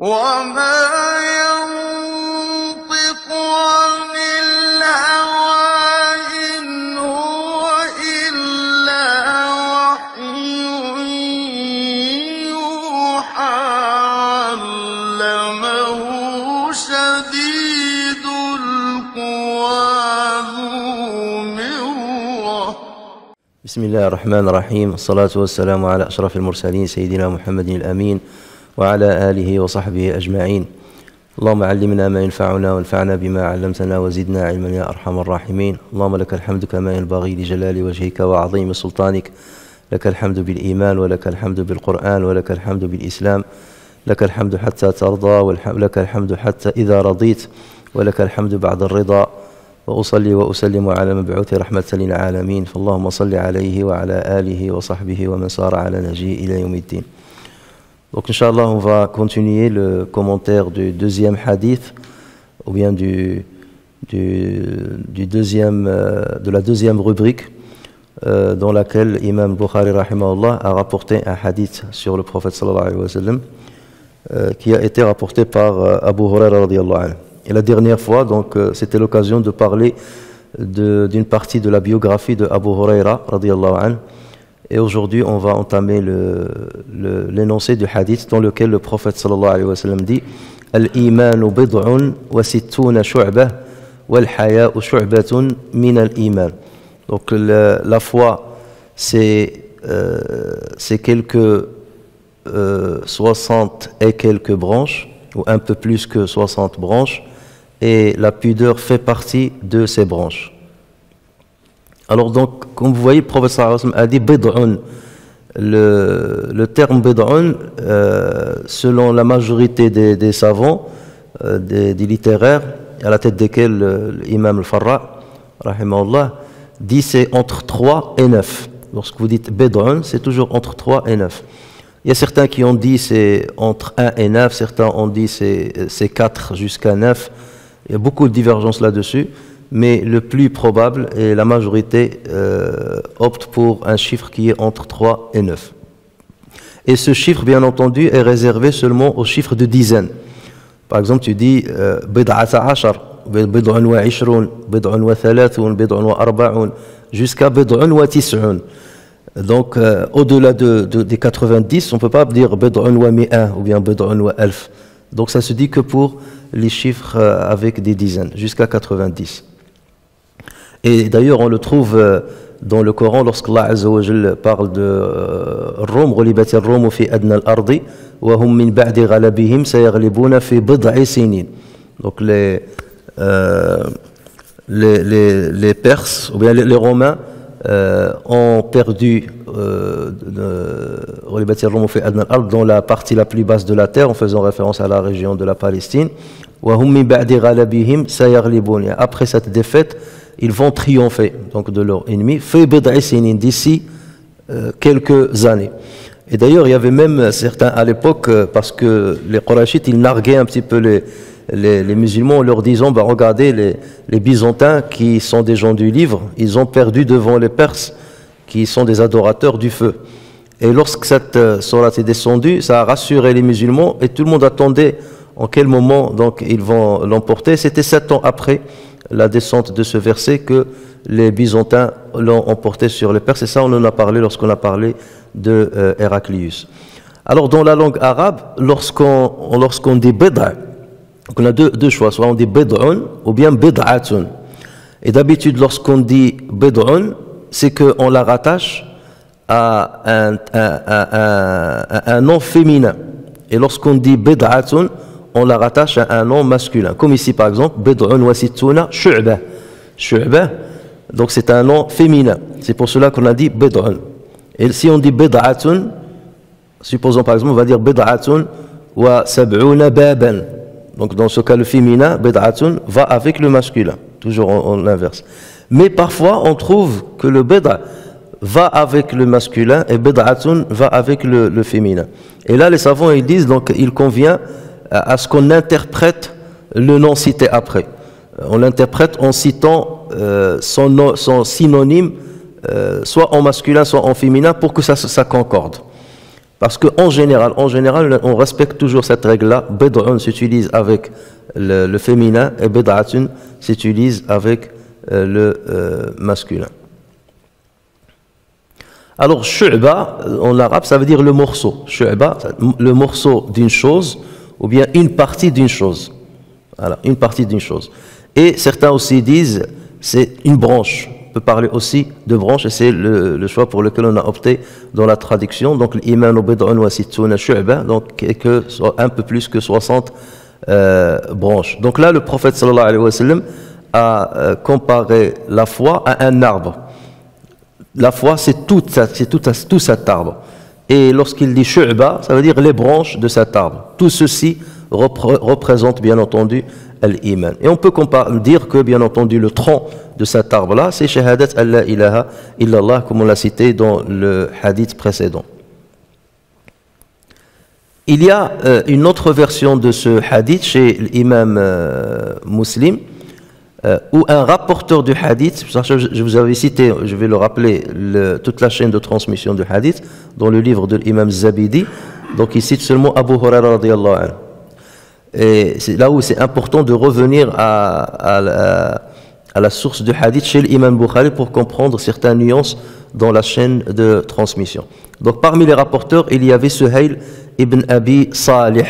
وما ينطق عن الهوى إن هو إلا وحي يوحى علمه شديد القوى ذو مرة. بسم الله الرحمن الرحيم. الصلاة والسلام على أشرف المرسلين سيدنا محمد الأمين وعلى آله وصحبه أجمعين. اللهم علمنا ما ينفعنا وانفعنا بما علمتنا وزدنا علما يا أرحم الراحمين. اللهم لك الحمد كما ينبغي لجلال وجهك وعظيم سلطانك. لك الحمد بالإيمان ولك الحمد بالقرآن ولك الحمد بالإسلام. لك الحمد حتى ترضى ولك الحمد حتى إذا رضيت ولك الحمد بعد الرضا. وأصلي وأسلم على مبعوث رحمة للعالمين، فاللهم صل عليه وعلى آله وصحبه ومن سار على نهجه إلى يوم الدين. Donc, Inch'Allah, on va continuer le commentaire du deuxième hadith, ou bien de la deuxième rubrique, dans laquelle Imam Bukhari rahimahullah a rapporté un hadith sur le prophète sallallahu alayhi wa sallam, qui a été rapporté par Abu Huraira radiyallahu anhu. Et la dernière fois, donc, c'était l'occasion de parler d'une partie de la biographie de Abu Huraira radiyallahu anhu. Et aujourd'hui, on va entamer l'énoncé du hadith dans lequel le prophète sallallahu alayhi wa sallam dit Al-imanu bid'un wa sittuna shu'bah wal haya'u shu'batun min al-iman. Donc la foi, c'est quelques 60 et quelques branches, ou un peu plus que 60 branches, et la pudeur fait partie de ces branches. Alors donc, comme vous voyez, le prophète sallallahu alayhi wa sallam a dit bid'un. Le terme bid'un, selon la majorité des savants, des littéraires, à la tête desquels l'imam al-Farra, rahimahullah, dit c'est entre 3 et 9. Lorsque vous dites bid'un, c'est toujours entre 3 et 9. Il y a certains qui ont dit c'est entre 1 et 9, certains ont dit c'est 4 jusqu'à 9. Il y a beaucoup de divergences là-dessus. Mais le plus probable, et la majorité opte pour un chiffre qui est entre 3 et 9. Et ce chiffre, bien entendu, est réservé seulement au chiffre de dizaines. Par exemple, tu dis bid'ata ashar, bid'un wa ishrun, bid'un wa thalathun, bid'un wa arba'un, jusqu'à bid'un wa tis'un. Donc, au-delà des 90, on ne peut pas dire bid'un wa mi'an ou bien bid'un wa alf. Donc, ça se dit que pour les chiffres avec des dizaines, jusqu'à 90. Et d'ailleurs, on le trouve dans le Coran lorsque Allah Azza wa Jalla parle de Rum, ghulibat ar-Rum fi adna al-ardi, wa hum min ba'di ghalabihim sayaghlibuna fi bid'i sinin. Donc les Perses, ou bien les Romains, ont perdu ghulibat ar-Rum fi adna al-ard, dans la partie la plus basse de la terre, en faisant référence à la région de la Palestine. Wa hum min ba'di ghalabihim sayaghlibuna. Après cette défaite, ils vont triompher donc de leur ennemi d'ici quelques années. Et d'ailleurs, il y avait même certains à l'époque, parce que les Qurayshites, ils narguaient un petit peu les musulmans en leur disant regardez, les Byzantins qui sont des gens du livre, ils ont perdu devant les Perses qui sont des adorateurs du feu. Et lorsque cette sourate est descendue, ça a rassuré les musulmans et tout le monde attendait en quel moment donc ils vont l'emporter. C'était 7 ans après la descente de ce verset que les Byzantins l'ont emporté sur les Perses. Et ça, on en a parlé lorsqu'on a parlé de Héraclius. Alors, dans la langue arabe, lorsqu'on dit bid'a, on a deux choix, soit on dit bid'un ou bien bid'atun. Et d'habitude, lorsqu'on dit bid'un, c'est qu'on la rattache à un nom féminin. Et lorsqu'on dit bid'atun, on la rattache à un nom masculin. Comme ici, par exemple, bid'un wa sittuna shu'bah. Shu'bah, donc c'est un nom féminin. C'est pour cela qu'on a dit bid'un. Et si on dit bid'atun, supposons par exemple, on va dire bid'atun wa sab'una baban. Donc dans ce cas, le féminin, bid'atun, va avec le masculin. Toujours en l'inverse. Mais parfois, on trouve que le bid'a va avec le masculin et bid'atun va avec le féminin. Et là, les savants, ils disent, donc il convient à ce qu'on interprète le nom cité après. On l'interprète en citant son synonyme, soit en masculin, soit en féminin, pour que ça concorde. Parce qu'en général, on respecte toujours cette règle-là. Bid'un s'utilise avec le féminin et bid'atun s'utilise avec le masculin. Alors, shu'ba, en arabe, ça veut dire le morceau. Shu'ba, le morceau d'une chose, ou bien une partie d'une chose. Voilà, une partie d'une chose. Et certains aussi disent, c'est une branche. On peut parler aussi de branche, et c'est le choix pour lequel on a opté dans la traduction. Donc, l'iman bid'un wa sittuna shu'ba, donc un peu plus que 60 branches. Donc là, le prophète sallallahu alayhi wa sallam a comparé la foi à un arbre. La foi, c'est tout cet arbre. Et lorsqu'il dit shu'ba, ça veut dire les branches de cet arbre. Tout ceci représente bien entendu l'iman. Et on peut dire que bien entendu le tronc de cet arbre-là, c'est shahadat alla ilaha illallah, comme on l'a cité dans le hadith précédent. Il y a une autre version de ce hadith chez l'imam Muslim, où un rapporteur du hadith, je vous avais cité, je vais le rappeler, toute la chaîne de transmission du hadith, dans le livre de l'imam Zabidi, donc il cite seulement Abu Huraira radiyallahu anhu. Et c'est là où c'est important de revenir à la source du hadith chez l'imam Bukhari pour comprendre certaines nuances dans la chaîne de transmission. Donc parmi les rapporteurs, il y avait Suhayl ibn Abi Salih.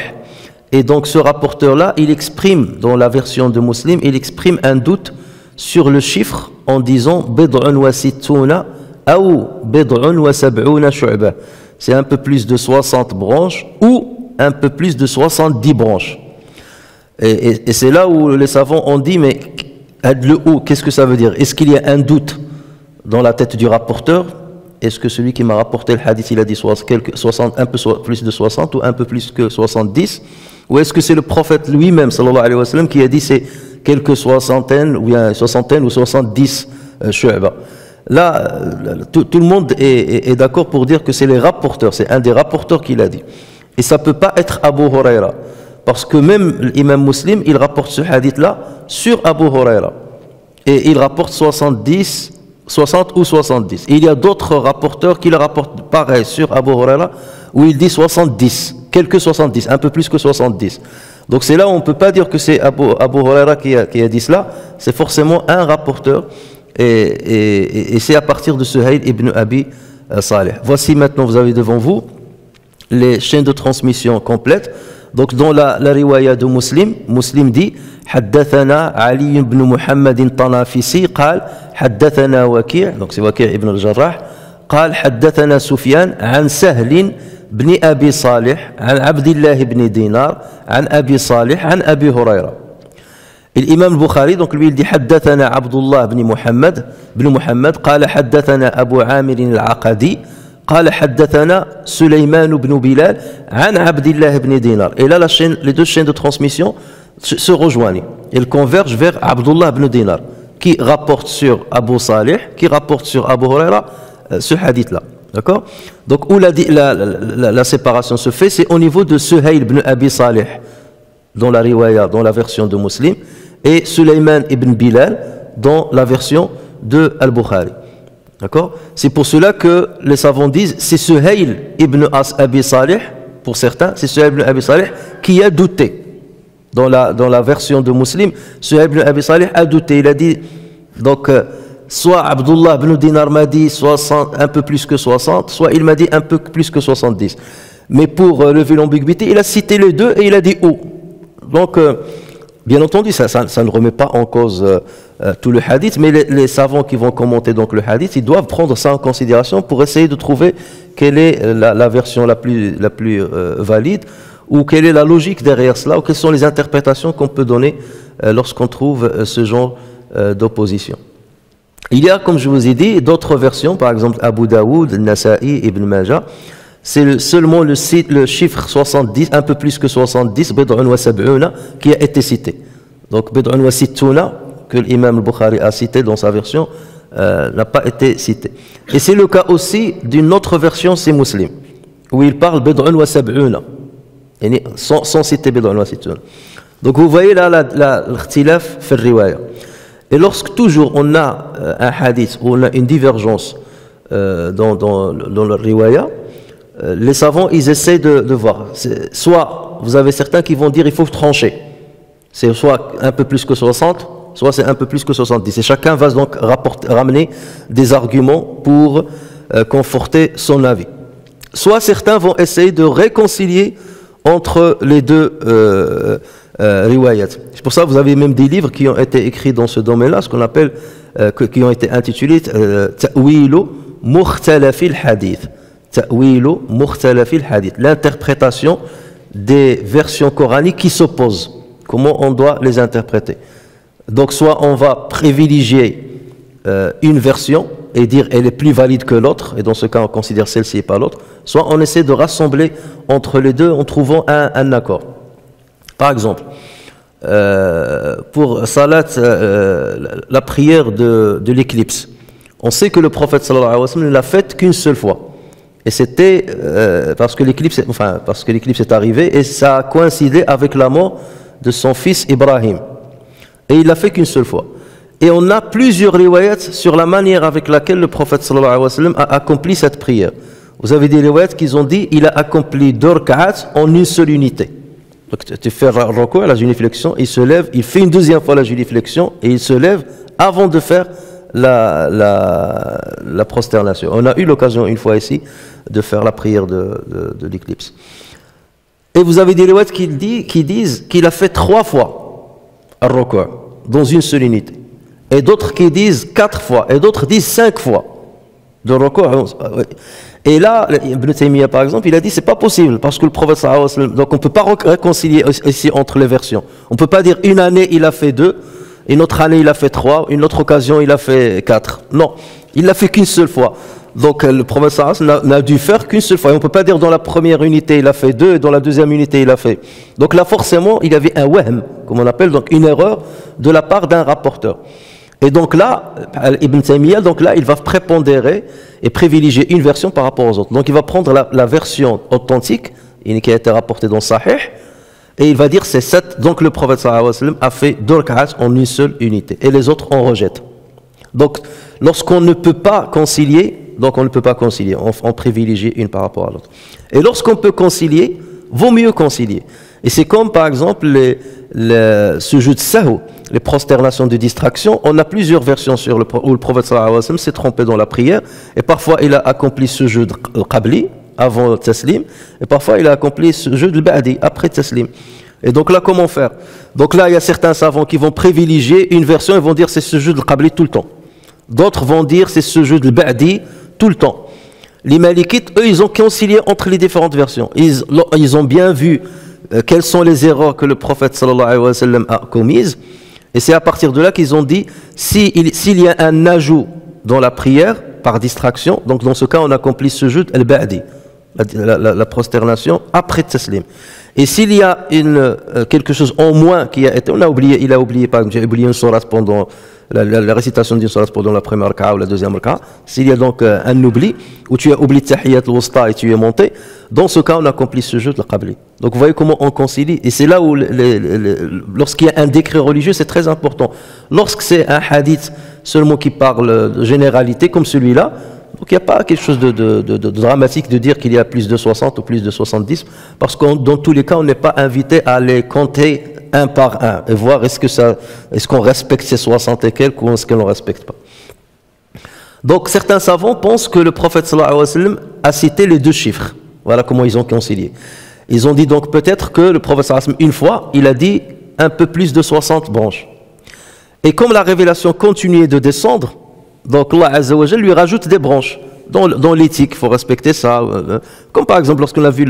Et donc ce rapporteur-là, il exprime, dans la version de Muslim, il exprime un doute sur le chiffre en disant « Bid'un wa sittuna ou bid'un wa sab'una shu'ba ». C'est un peu plus de 60 branches ou un peu plus de 70 branches. Et c'est là où les savants ont dit « Mais le ou, qu'est-ce que ça veut dire? Est-ce qu'il y a un doute dans la tête du rapporteur? Est-ce que celui qui m'a rapporté le hadith, il a dit 60, un peu plus de 60 ou un peu plus que 70? Ou est-ce que c'est le prophète lui-même, sallallahu alayhi wa sallam, qui a dit c'est quelques soixantaines, ou bien soixantaine ou 70 shu'ba? Là, tout le monde est d'accord pour dire que c'est les rapporteurs, c'est un des rapporteurs qui l'a dit. Et ça ne peut pas être Abu Huraira, parce que même l'imam Muslim, il rapporte ce hadith-là sur Abu Huraira. Et il rapporte 60 ou 70. Et il y a d'autres rapporteurs qui le rapportent pareil sur Abu Huraira, où il dit 70, quelques 70, un peu plus que 70. Donc c'est là où on ne peut pas dire que c'est Abu Huraira qui a dit cela, c'est forcément un rapporteur, et c'est à partir de Suhayl ibn Abi Salih. Voici maintenant, vous avez devant vous les chaînes de transmission complètes. Donc dans la riwaya de Muslim, Muslim dit حدثنا علي بن محمد الطنافسي قال حدثنا وكيع, donc c'est وكيع ibn al-Jarrah, قال حدثنا سفيان عن سهل بن أبي صالح عن عبد الله بن دينار عن أبي صالح عن أبي هريرة. الإمام البخاري donc lui il dit حدثنا عبد الله بن محمد قال حدثنا أبو عامر العقدي قال حدثنا سليمان بن بلال عن عبد الله بن دينار. Et là les deux chaînes de transmission se rejoignent. Ils convergent vers Abdullah ibn Dinar, qui rapporte sur Abu Salih, qui rapporte sur Abu Huraira ce hadith-là. D'accord? Donc où la séparation se fait, c'est au niveau de Suhayl ibn Abi Salih, dans la riwaya, dans la version de Muslim, et Sulayman ibn Bilal, dans la version de Al-Bukhari. D'accord? C'est pour cela que les savants disent, c'est Suhayl ibn Abi Salih, pour certains, c'est Suhayl ibn Abi Salih qui a douté. Dans la version de Muslim, Suhayl ibn Abi Salih a douté. Il a dit, donc, soit Abdullah ibn Dinar m'a dit 60, un peu plus que 60, soit il m'a dit un peu plus que 70. Mais pour lever l'ambiguïté, il a cité les deux et il a dit où. Donc, bien entendu, ça ne remet pas en cause tout le hadith, mais les savants qui vont commenter donc le hadith, ils doivent prendre ça en considération pour essayer de trouver quelle est la version la plus valide, ou quelle est la logique derrière cela, ou quelles sont les interprétations qu'on peut donner lorsqu'on trouve ce genre d'opposition. Il y a, comme je vous ai dit, d'autres versions, par exemple Abu Daoud, Nasa'i, Ibn Majah. C'est seulement le chiffre 70, un peu plus que 70, Bid'un wa sab'una, qui a été cité. Donc Bid'un wa sittuna, que l'imam al-Bukhari a cité dans sa version, n'a pas été cité. Et c'est le cas aussi d'une autre version, c'est Muslim, où il parle Bid'un wa sab'una, sans citer Bid'un wa sittuna. Donc vous voyez là l'khtilaf fi riwaya. Et lorsque toujours on a un hadith où on a une divergence dans le riwaya, les savants, ils essaient de voir. Soit vous avez certains qui vont dire il faut trancher. C'est soit un peu plus que 60, soit c'est un peu plus que 70. Et chacun va donc ramener des arguments pour conforter son avis. Soit certains vont essayer de réconcilier entre les deux riwayat. C'est pour ça que vous avez même des livres qui ont été écrits dans ce domaine-là, ce qu'on appelle, qui ont été intitulés Ta'wilu Mukhtalafil Hadith. Ta'wilu Mukhtalafil Hadith. L'interprétation des versions coraniques qui s'opposent. Comment on doit les interpréter. Donc soit on va privilégier une version et dire elle est plus valide que l'autre, et dans ce cas on considère celle-ci et pas l'autre, soit on essaie de rassembler entre les deux en trouvant un accord. Par exemple, pour salat, la prière de l'éclipse, on sait que le prophète sallallahu alayhi wa sallam ne l'a faite qu'une seule fois. Et c'était parce que l'éclipse est arrivé et ça a coïncidé avec la mort de son fils Ibrahim. Et il l'a fait qu'une seule fois. Et on a plusieurs riwayats sur la manière avec laquelle le prophète sallallahu alayhi wa sallam a accompli cette prière. Vous avez des riwayats qui ont dit il a accompli 2 rak'at en une seule unité. Donc tu fais recours à la génuflexion, il se lève, il fait une deuxième fois la génuflexion et il se lève avant de faire la prosternation. On a eu l'occasion une fois ici de faire la prière de l'éclipse. Et vous avez des riwayats qui disent qu'il a fait 3 fois le recours dans une seule unité. Et d'autres qui disent 4 fois, et d'autres disent 5 fois de recours. Et là, Ibn Taymiyyah par exemple, il a dit c'est pas possible parce que le prophète sallallahu alayhi wa sallam, donc on peut pas réconcilier ici entre les versions. On peut pas dire une année il a fait 2, une autre année il a fait 3, une autre occasion il a fait 4. Non, il l'a fait qu'une seule fois. Donc le prophète sallallahu alayhi wa sallam n'a dû faire qu'une seule fois. Et on peut pas dire dans la première unité il a fait 2 et dans la deuxième unité il a fait. Donc là forcément il y avait un wahm, comme on appelle, donc une erreur de la part d'un rapporteur. Et donc là, Ibn Taymiyyah, donc là, il va prépondérer et privilégier une version par rapport aux autres. Donc il va prendre la version authentique, qui a été rapportée dans Sahih, et il va dire c'est 7. Donc le prophète sallallahu alayhi wa sallam a fait 2 rak'at en une seule unité. Et les autres, on rejette. Donc lorsqu'on ne peut pas concilier, on privilégie une par rapport à l'autre. Et lorsqu'on peut concilier, vaut mieux concilier. Et c'est comme par exemple ce jeu de sahou, les prosternations de distraction. On a plusieurs versions où le prophète sallallahu alayhi wa sallam s'est trompé dans la prière, et parfois il a accompli ce jeu de qabli avant le taslim, et parfois il a accompli ce jeu de ba'di après le taslim. Et donc là, comment faire? Donc là, il y a certains savants qui vont privilégier une version et vont dire c'est ce jeu de qabli tout le temps. D'autres vont dire c'est ce jeu de ba'di tout le temps. Les malikites, eux, ils ont concilié entre les différentes versions. Ils ont bien vu quelles sont les erreurs que le prophète sallallahu alayhi wa sallam a commises. Et c'est à partir de là qu'ils ont dit, s'il y a un ajout dans la prière, par distraction, donc dans ce cas, on accomplit ce jeu al-ba'di, la prosternation après taslim. Et s'il y a quelque chose en moins qui a été, il a oublié, par exemple, j'ai oublié une sourate pendant la récitation d'une sourate pendant la première raka'a ou la deuxième raka'a, s'il y a donc un oubli, où tu as oublié Tahiyyat al-Wusta et tu es monté, dans ce cas, on accomplit ce jeu de la qabli. Donc vous voyez comment on concilie, et c'est là où, lorsqu'il y a un décret religieux, c'est très important. Lorsque c'est un hadith seulement qui parle de généralité, comme celui-là, donc il n'y a pas quelque chose de dramatique de dire qu'il y a plus de 60 ou plus de 70, parce que dans tous les cas, on n'est pas invité à les compter un par un, et voir est-ce qu'on respecte ces 60 et quelques, ou est-ce qu'on ne respecte pas. Donc certains savants pensent que le prophète sallallahu alayhi wa sallam a cité les 2 chiffres. Voilà comment ils ont concilié. Ils ont dit donc peut-être que le prophète sallallahu alayhi wa sallam, une fois, il a dit un peu plus de 60 branches. Et comme la révélation continuait de descendre, donc Allah Azza wa Jal lui rajoute des branches. Dans l'éthique, il faut respecter ça. Comme par exemple, lorsqu'on a vu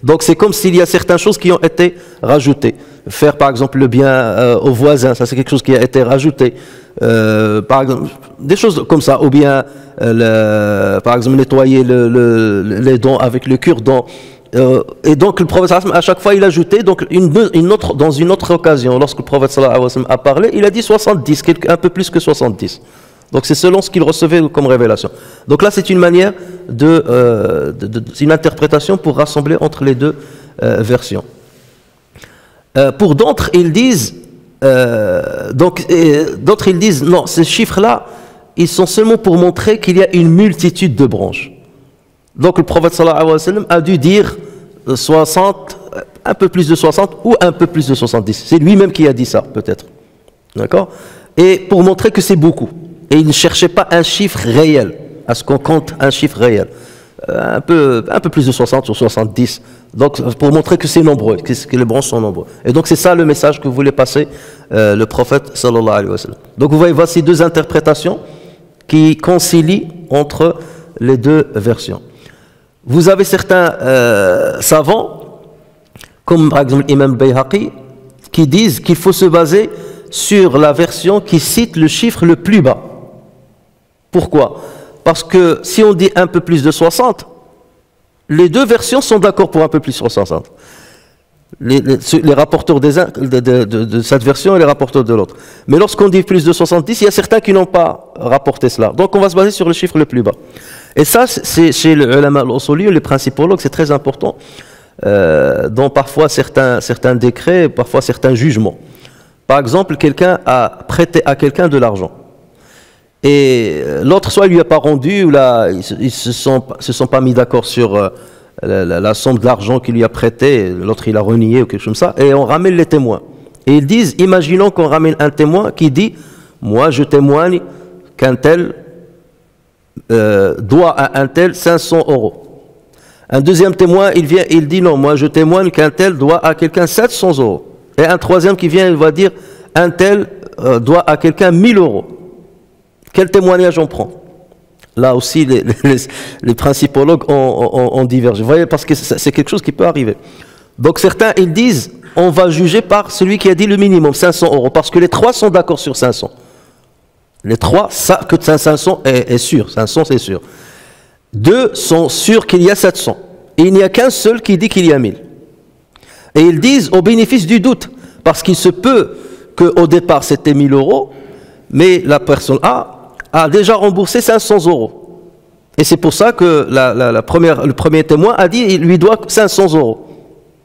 donc c'est comme s'il y a certaines choses qui ont été rajoutées. Faire par exemple le bien aux voisins, ça c'est quelque chose qui a été rajouté. Par exemple, des choses comme ça. Ou bien, par exemple, nettoyer les dents avec le cure-dent. Et donc le prophète sallallahu alayhi wa sallam, à chaque fois il ajoutait donc dans une autre occasion, lorsque le prophète sallallahu alayhi wa sallam a parlé, il a dit 70, un peu plus que 70. Donc c'est selon ce qu'il recevait comme révélation. Donc là c'est une manière c'est une interprétation pour rassembler entre les 2 versions. Pour d'autres, ils disent D'autres ils disent non, ces chiffres-là, ils sont seulement pour montrer qu'il y a une multitude de branches. Donc le prophète sallallahu alayhi wa sallam a dû dire 60, un peu plus de 60 ou un peu plus de 70. C'est lui-même qui a dit ça, peut-être. D'accord? Et pour montrer que c'est beaucoup. Et il ne cherchait pas un chiffre réel, à ce qu'on compte un chiffre réel. Un peu plus de 60 ou 70. Donc pour montrer que c'est nombreux, que les branches sont nombreux. Et donc c'est ça le message que voulait passer le prophète sallallahu alayhi wa sallam. Donc vous voyez, voici deux interprétations qui concilient entre les deux versions. Vous avez certains savants, comme par exemple l'imam Bayhaqi, qui disent qu'il faut se baser sur la version qui cite le chiffre le plus bas. Pourquoi? Parce que si on dit un peu plus de 60, les deux versions sont d'accord pour un peu plus de 60. Les rapporteurs de cette version et les rapporteurs de l'autre. Mais lorsqu'on dit plus de 70, il y a certains qui n'ont pas rapporté cela. Donc on va se baser sur le chiffre le plus bas. Et ça, c'est chez les ulama al-usuli, les principologues, c'est très important, dont parfois certains décrets, parfois certains jugements. Par exemple, quelqu'un a prêté à quelqu'un de l'argent. Et l'autre, soit il lui a pas rendu, ou là, ils se sont pas mis d'accord sur la somme de l'argent qu'il lui a prêté, l'autre il a renié ou quelque chose comme ça, et on ramène les témoins. Et ils disent, imaginons qu'on ramène un témoin qui dit, moi je témoigne qu'un tel doit à un tel 500 euros. Un deuxième témoin, il vient, il dit non, moi je témoigne qu'un tel doit à quelqu'un 700 euros. Et un troisième qui vient, il va dire, un tel doit à quelqu'un 1000 euros. Quel témoignage on prend? Là aussi, les principologues ont divergé. Vous voyez, parce que c'est quelque chose qui peut arriver. Donc certains, ils disent, on va juger par celui qui a dit le minimum, 500 euros, parce que les trois sont d'accord sur 500. Les trois savent que 500 est sûr, 500 c'est sûr. Deux sont sûrs qu'il y a 700. Et il n'y a qu'un seul qui dit qu'il y a 1000. Et ils disent au bénéfice du doute, parce qu'il se peut qu'au départ c'était 1000 euros, mais la personne a déjà remboursé 500 euros. Et c'est pour ça que le premier témoin a dit qu'il lui doit 500 euros.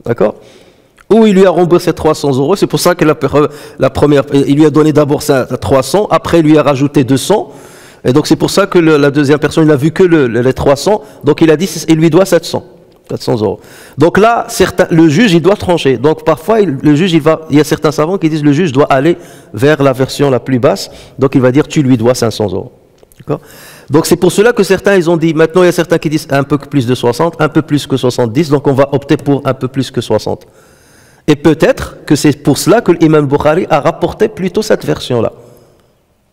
D'accord? Ou il lui a remboursé 300 euros, c'est pour ça que la première, il lui a donné d'abord 300, après il lui a rajouté 200, et donc c'est pour ça que la deuxième personne, il n'a vu que les 300, donc il a dit il lui doit 700 euros. Donc là, le juge, il doit trancher. Donc parfois, le juge, il y a certains savants qui disent le juge doit aller vers la version la plus basse, donc il va dire tu lui dois 500 euros. D'accord? Donc c'est pour cela que certains, ils ont dit, maintenant il y a certains qui disent un peu plus de 60, un peu plus que 70, donc on va opter pour un peu plus que 60. Et peut-être que c'est pour cela que l'imam Bukhari a rapporté plutôt cette version-là,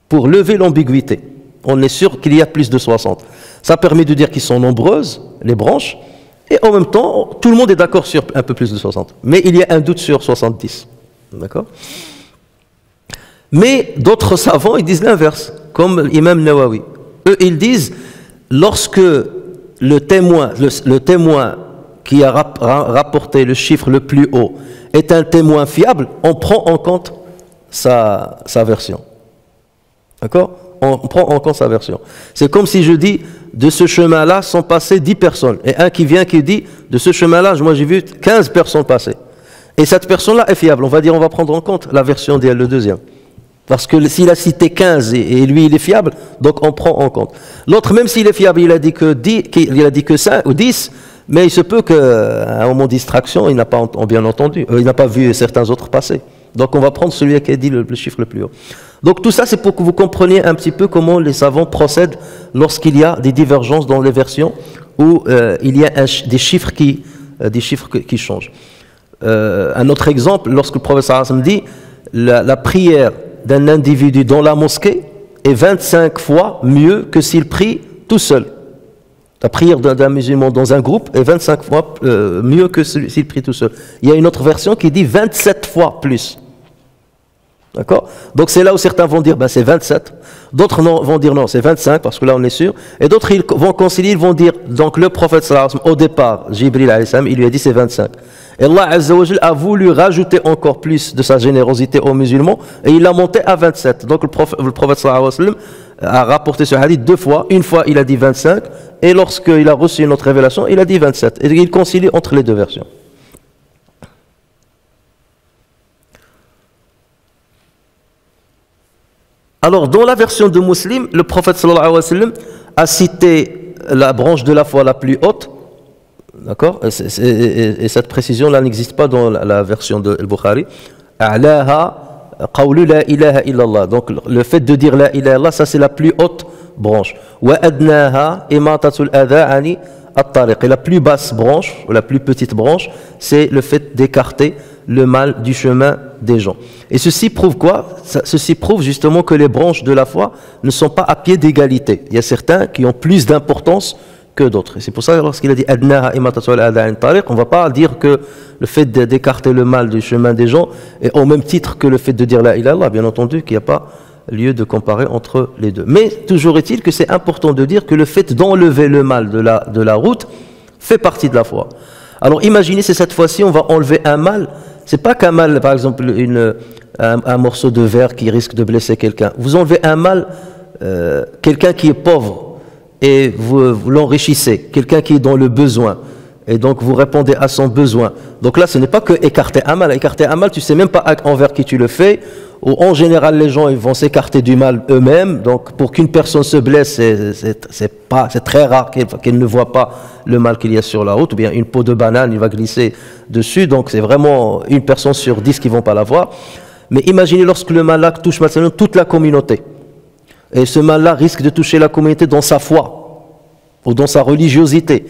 pour lever l'ambiguïté. On est sûr qu'il y a plus de 60. Ça permet de dire qu'ils sont nombreuses, les branches, et en même temps, tout le monde est d'accord sur un peu plus de 60. Mais il y a un doute sur 70. D'accord? Mais d'autres savants, ils disent l'inverse, comme l'imam Nawawi. Eux, ils disent, lorsque le témoin qui a rapporté le chiffre le plus haut est un témoin fiable, on prend en compte sa version. D'accord? On prend en compte sa version. C'est comme si je dis, de ce chemin-là sont passées 10 personnes. Et un qui vient qui dit, de ce chemin-là, moi j'ai vu 15 personnes passer. Et cette personne-là est fiable. On va dire, on va prendre en compte la version d'elle, le deuxième. Parce que s'il a cité 15 et lui il est fiable, donc on prend en compte. L'autre, même s'il est fiable, il a dit que 5 ou 10, mais il se peut qu'à un moment de distraction, il n'a pas bien entendu, il n'a pas vu certains autres passer. Donc on va prendre celui qui a dit le chiffre le plus haut. Donc tout ça, c'est pour que vous compreniez un petit peu comment les savants procèdent lorsqu'il y a des divergences dans les versions où il y a des chiffres qui changent. Un autre exemple, lorsque le prophète sallallahu alayhi wa sallam dit la prière d'un individu dans la mosquée est 25 fois mieux que s'il prie tout seul. La prière d'un musulman dans un groupe est 25 fois mieux que s'il prie tout seul. Il y a une autre version qui dit 27 fois plus. D'accord? Donc c'est là où certains vont dire c'est 27, d'autres vont dire non, c'est 25 parce que là on est sûr, et d'autres ils vont concilier, ils vont dire donc le prophète sallallahu alayhi wa sallam, au départ, Jibril alayhi salam, il lui a dit c'est 25. Et Allah azza wa jalla a voulu rajouter encore plus de sa générosité aux musulmans et il l'a monté à 27. Donc le prophète sallallahu alayhi wa sallam a rapporté ce hadith deux fois, une fois il a dit 25 et lorsqu'il a reçu une autre révélation, il a dit 27. Et il concilie entre les deux versions. Alors, dans la version de Muslim, le prophète sallallahu alayhi wa sallam a cité la branche de la foi la plus haute, d'accord, et cette précision-là n'existe pas dans la version de Al-Bukhari. A'laha qawlu la ilaha illallah. Donc, le fait de dire la ilaha illallah, ça c'est la plus haute branche. Wa adnaha imatatul adha ani at-tariq. Et la plus basse branche, ou la plus petite branche, c'est le fait d'écarter le mal du chemin des gens. Et ceci prouve quoi? Ceci prouve justement que les branches de la foi ne sont pas à pied d'égalité. Il y a certains qui ont plus d'importance que d'autres. Et c'est pour ça que lorsqu'il a dit adnaha imatatul adha ani at-tariq, on ne va pas dire que le fait d'écarter le mal du chemin des gens est au même titre que le fait de dire la ilaha illallah. Bien entendu qu'il n'y a pas lieu de comparer entre les deux. Mais toujours est-il que c'est important de dire que le fait d'enlever le mal de la route fait partie de la foi. Alors imaginez si cette fois-ci on va enlever un mal. C'est pas qu'un mal, par exemple un morceau de verre qui risque de blesser quelqu'un. Vous enlevez un mal, quelqu'un qui est pauvre et vous l'enrichissez, quelqu'un qui est dans le besoin. Et donc vous répondez à son besoin. Donc là, ce n'est pas que écarter un mal. Écarter un mal, tu sais même pas envers qui tu le fais. Ou en général, les gens ils vont s'écarter du mal eux-mêmes. Donc pour qu'une personne se blesse, c'est très rare qu'elle ne voit pas le mal qu'il y a sur la route. Ou bien une peau de banane, il va glisser dessus. Donc c'est vraiment une personne sur 10 qui vont pas la voir. Mais imaginez lorsque le mal-là touche maintenant toute la communauté. Et ce mal-là risque de toucher la communauté dans sa foi ou dans sa religiosité,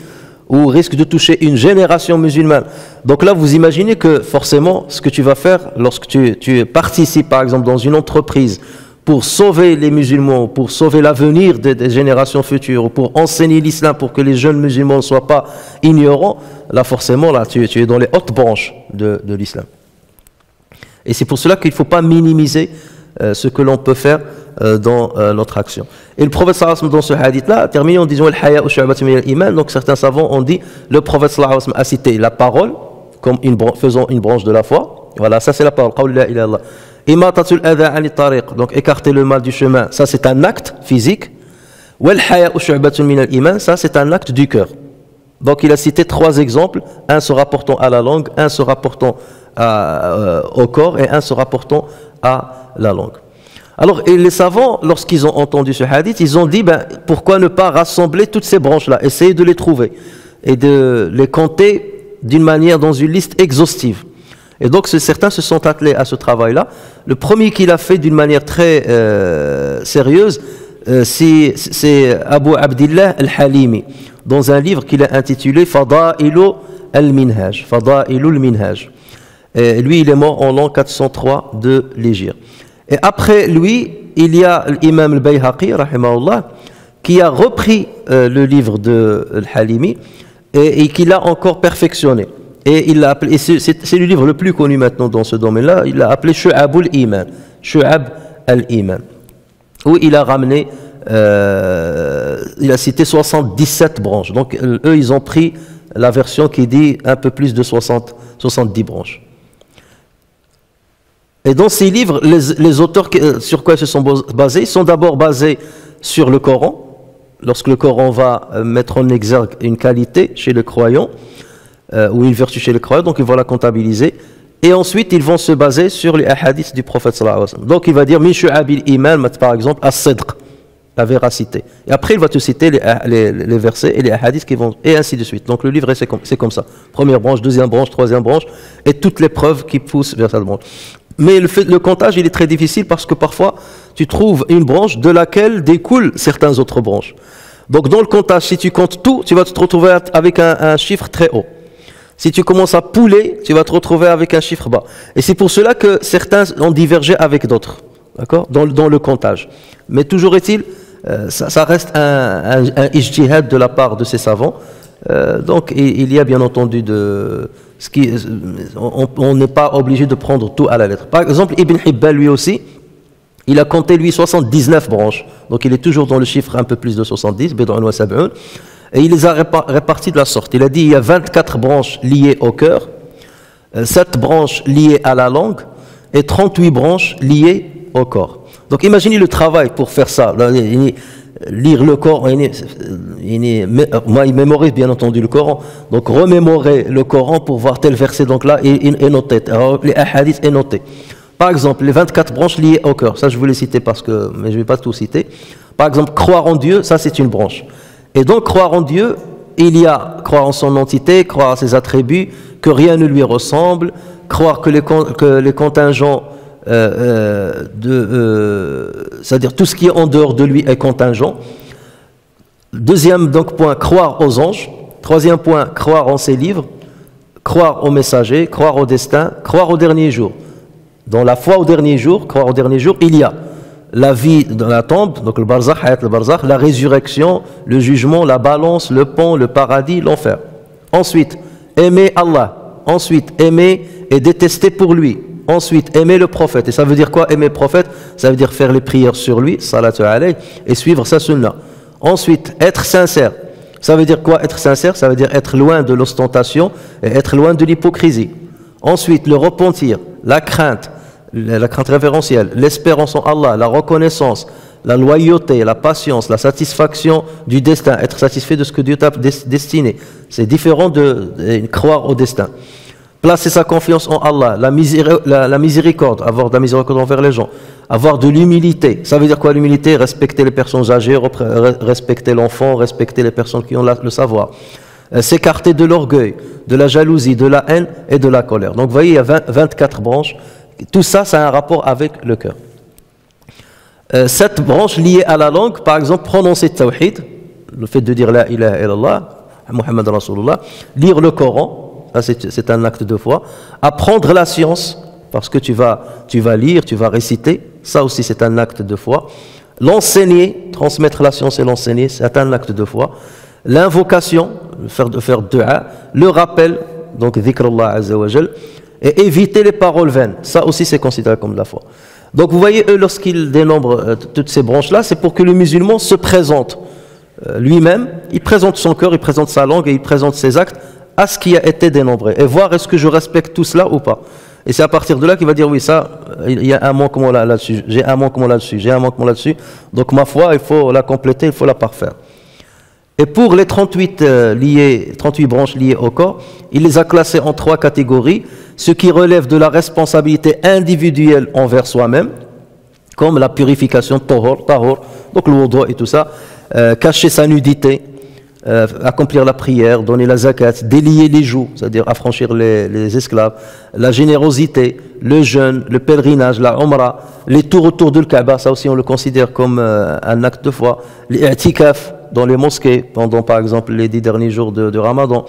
ou risque de toucher une génération musulmane. Donc là, vous imaginez que forcément, ce que tu vas faire lorsque tu participes, par exemple, dans une entreprise pour sauver les musulmans, pour sauver l'avenir des générations futures, ou pour enseigner l'islam, pour que les jeunes musulmans ne soient pas ignorants, là, forcément, là, tu es dans les hautes branches de l'islam. Et c'est pour cela qu'il ne faut pas minimiser ce que l'on peut faire dans notre action. Et le prophète sallallahu alayhi wa sallam dans ce hadith-là a terminé en disant al-haya shu'batun min al-iman. Donc certains savants ont dit le prophète sallallahu alayhi wa sallam a cité la parole comme faisant une branche de la foi. Voilà, ça c'est la parole. Qawlu la ilaha illallah. Imatatul adha ani tariq. Donc écarter le mal du chemin, ça c'est un acte physique. Wal-haya shu'batun min al-iman, ça c'est un acte du cœur. Donc il a cité 3 exemples, un se rapportant à la langue, un se rapportant au corps et un se rapportant à la langue. Alors, et les savants, lorsqu'ils ont entendu ce hadith, ils ont dit, pourquoi ne pas rassembler toutes ces branches-là, essayer de les trouver et de les compter d'une manière dans une liste exhaustive. Et donc, certains se sont attelés à ce travail-là. Le premier qui l'a fait d'une manière très sérieuse, c'est Abu Abdillah al-Halimi, dans un livre qu'il a intitulé Fada'ilu al-Minhaj. Fada'ilu al-Minhaj. Et lui, il est mort en l'an 403 de l'Hégire. Et après lui, il y a l'imam al-Bayhaqi, rahimahullah, qui a repris le livre de Al-Halimi et qui l'a encore perfectionné. Et il l'a appelé, c'est le livre le plus connu maintenant dans ce domaine-là, il l'a appelé Shu'ab al-Iman, Shu'ab al-Iman, où il a ramené, il a cité 77 branches. Donc eux, ils ont pris la version qui dit un peu plus de 70 branches. Et dans ces livres, les auteurs sur quoi ils se sont basés, ils sont d'abord basés sur le Coran. Lorsque le Coran va mettre en exergue une qualité chez le croyant, ou une vertu chez le croyant, donc ils vont la comptabiliser. Et ensuite, ils vont se baser sur les hadiths du prophète sallallahu alayhi wa sallam. Donc il va dire, min shu'abil iman, par exemple, as-sidq, la véracité. Et après, il va te citer les versets et les hadiths qui vont, et ainsi de suite. Donc le livre, c'est comme ça. Première branche, deuxième branche, troisième branche, et toutes les preuves qui poussent vers cette branche. Mais le comptage, il est très difficile parce que parfois, tu trouves une branche de laquelle découlent certaines autres branches. Donc dans le comptage, si tu comptes tout, tu vas te retrouver avec un chiffre très haut. Si tu commences à pouler, tu vas te retrouver avec un chiffre bas. Et c'est pour cela que certains ont divergé avec d'autres, d'accord, dans le comptage. Mais toujours est-il, ça reste un ijtihad de la part de ces savants. Donc il y a bien entendu on n'est pas obligé de prendre tout à la lettre. Par exemple, Ibn Hibban lui aussi, il a compté lui 79 branches. Donc il est toujours dans le chiffre un peu plus de 70, bid'un wa sab'un. Et il les a répartis de la sorte. Il a dit il y a 24 branches liées au cœur, 7 branches liées à la langue et 38 branches liées au corps. Donc imaginez le travail pour faire ça. Lire le Coran, moi il mémorise bien entendu le Coran, donc remémorer le Coran pour voir tel verset, donc là et noter, alors les hadiths est noté. Par exemple, les 24 branches liées au cœur, ça je voulais citer parce que, mais je ne vais pas tout citer. Par exemple, croire en Dieu, ça c'est une branche. Et donc, croire en Dieu, il y a croire en son entité, croire à ses attributs, que rien ne lui ressemble, croire que les contingents, c'est-à-dire tout ce qui est en dehors de lui est contingent. Deuxième donc point, croire aux anges. Troisième point, croire en ses livres, croire aux messagers, croire au destin, croire au dernier jour. Dans la foi au dernier jour, croire au dernier jour, il y a la vie dans la tombe, donc le barzakh, la résurrection, le jugement, la balance, le pont, le paradis, l'enfer. Ensuite, aimer Allah. Ensuite, aimer et détester pour lui. Ensuite, aimer le prophète. Et ça veut dire quoi, aimer le prophète? Ça veut dire faire les prières sur lui, salatu alayhi, et suivre sa sunna. Ensuite, être sincère. Ça veut dire quoi, être sincère? Ça veut dire être loin de l'ostentation et être loin de l'hypocrisie. Ensuite, le repentir, la crainte révérentielle, l'espérance en Allah, la reconnaissance, la loyauté, la patience, la satisfaction du destin, être satisfait de ce que Dieu t'a destiné. C'est différent de croire au destin. Placer sa confiance en Allah, la miséricorde, avoir de la miséricorde envers les gens, avoir de l'humilité. Ça veut dire quoi l'humilité? Respecter les personnes âgées, respecter l'enfant, respecter les personnes qui ont le savoir. S'écarter de l'orgueil, de la jalousie, de la haine et de la colère. Donc vous voyez, il y a 24 branches. Tout ça, ça a un rapport avec le cœur. Cette branche liée à la langue, par exemple, prononcer tawhid, le fait de dire la ilaha illallah, Muhammad Rasulullah, lire le Coran, c'est un acte de foi, apprendre la science, parce que tu vas lire, tu vas réciter, ça aussi c'est un acte de foi. L'enseigner, transmettre la science et l'enseigner, c'est un acte de foi. L'invocation, faire dua, le rappel, donc dhikrullah azza wa jal, et éviter les paroles vaines. Ça aussi, c'est considéré comme de la foi. Donc, vous voyez, eux, lorsqu'ils dénombrent toutes ces branches-là, c'est pour que le musulman se présente lui-même. Il présente son cœur, il présente sa langue et il présente ses actes à ce qui a été dénombré. Et voir est-ce que je respecte tout cela ou pas. Et c'est à partir de là qu'il va dire, oui, ça, il y a un manquement là-dessus, j'ai un manquement là-dessus, j'ai un manquement là-dessus. Donc, ma foi, il faut la compléter, il faut la parfaire. Et pour les 38 branches liées au corps, il les a classées en 3 catégories. Ce qui relève de la responsabilité individuelle envers soi-même, comme la purification, tahor, donc le wudu et tout ça, cacher sa nudité, accomplir la prière, donner la zakat, délier les joues, c'est-à-dire affranchir les esclaves, la générosité, le jeûne, le pèlerinage, la umrah, les tours autour de Kaaba, ça aussi on le considère comme un acte de foi, les i'tikaf dans les mosquées, pendant par exemple les 10 derniers jours de Ramadan,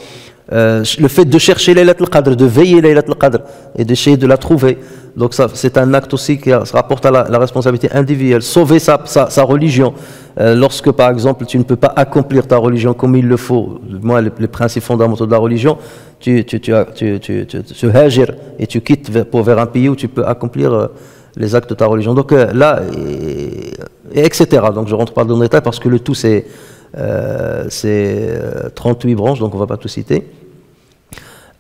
le fait de chercher Laylat al-Qadr, de veiller Laylat al-Qadr et d'essayer de la trouver. Donc ça, c'est un acte aussi qui se rapporte à la responsabilité individuelle. Sauver sa religion. Lorsque par exemple tu ne peux pas accomplir ta religion comme il le faut, moi les principes fondamentaux de la religion, tu hajir et tu quittes vers un pays où tu peux accomplir les actes de ta religion. Donc là, et etc. Donc je ne rentre pas dans le détail parce que le tout c'est 38 branches, donc on ne va pas tout citer.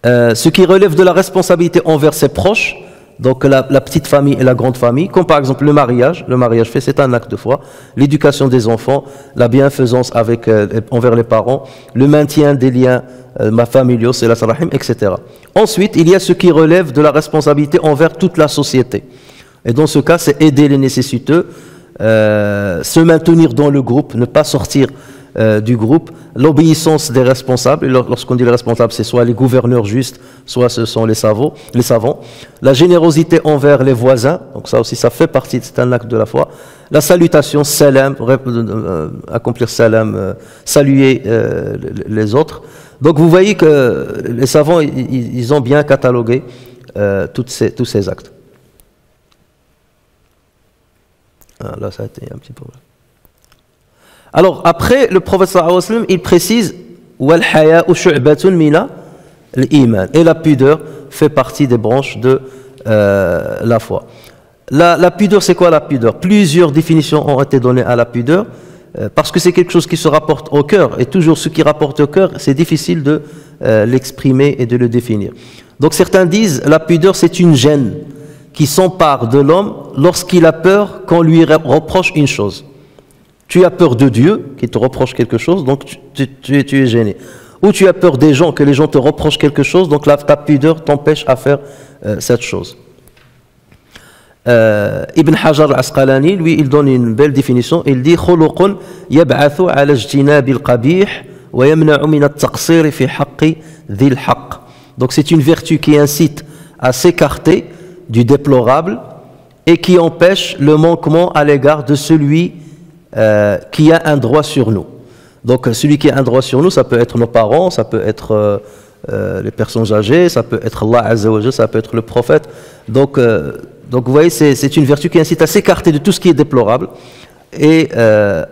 Ce qui relève de la responsabilité envers ses proches, donc la petite famille et la grande famille, comme par exemple le mariage fait, c'est un acte de foi, l'éducation des enfants, la bienfaisance envers les parents, le maintien des liens familiaux, c'est la sarahim, etc. Ensuite, il y a ce qui relève de la responsabilité envers toute la société. Et dans ce cas, c'est aider les nécessiteux, se maintenir dans le groupe, ne pas sortir du groupe, l'obéissance des responsables. Et lorsqu'on dit les responsables, c'est soit les gouverneurs justes, soit ce sont les savants, la générosité envers les voisins, donc ça aussi ça fait partie, c'est un acte de la foi, la salutation, salam, accomplir salam, saluer les autres. Donc vous voyez que les savants ils ont bien catalogué tous ces actes. Ah, là ça a été un petit peu... Alors après, le prophète sallallahu alayhi wa sallam, il précise wal haya'u shu'batun mina l'iman, et la pudeur fait partie des branches de la foi. La pudeur, c'est quoi la pudeur? Plusieurs définitions ont été données à la pudeur parce que c'est quelque chose qui se rapporte au cœur, et toujours ce qui rapporte au cœur, c'est difficile de l'exprimer et de le définir. Donc certains disent la pudeur, c'est une gêne qui s'empare de l'homme lorsqu'il a peur qu'on lui reproche une chose. Tu as peur de Dieu qui te reproche quelque chose, donc tu es gêné. Ou tu as peur des gens, que les gens te reprochent quelque chose, donc là, ta pudeur t'empêche à faire cette chose. Ibn Hajar al-Asqalani, lui, il donne une belle définition. Il dit خلق يبعث على اجتناب القبيح ويمنع من التقصير في حق ذي الحق. Donc c'est une vertu qui incite à s'écarter du déplorable et qui empêche le manquement à l'égard de celui qui a un droit sur nous. Donc celui qui a un droit sur nous, ça peut être nos parents, ça peut être les personnes âgées, ça peut être Allah Azza wa Jalla, ça peut être le prophète. Donc vous voyez, c'est une vertu qui incite à s'écarter de tout ce qui est déplorable et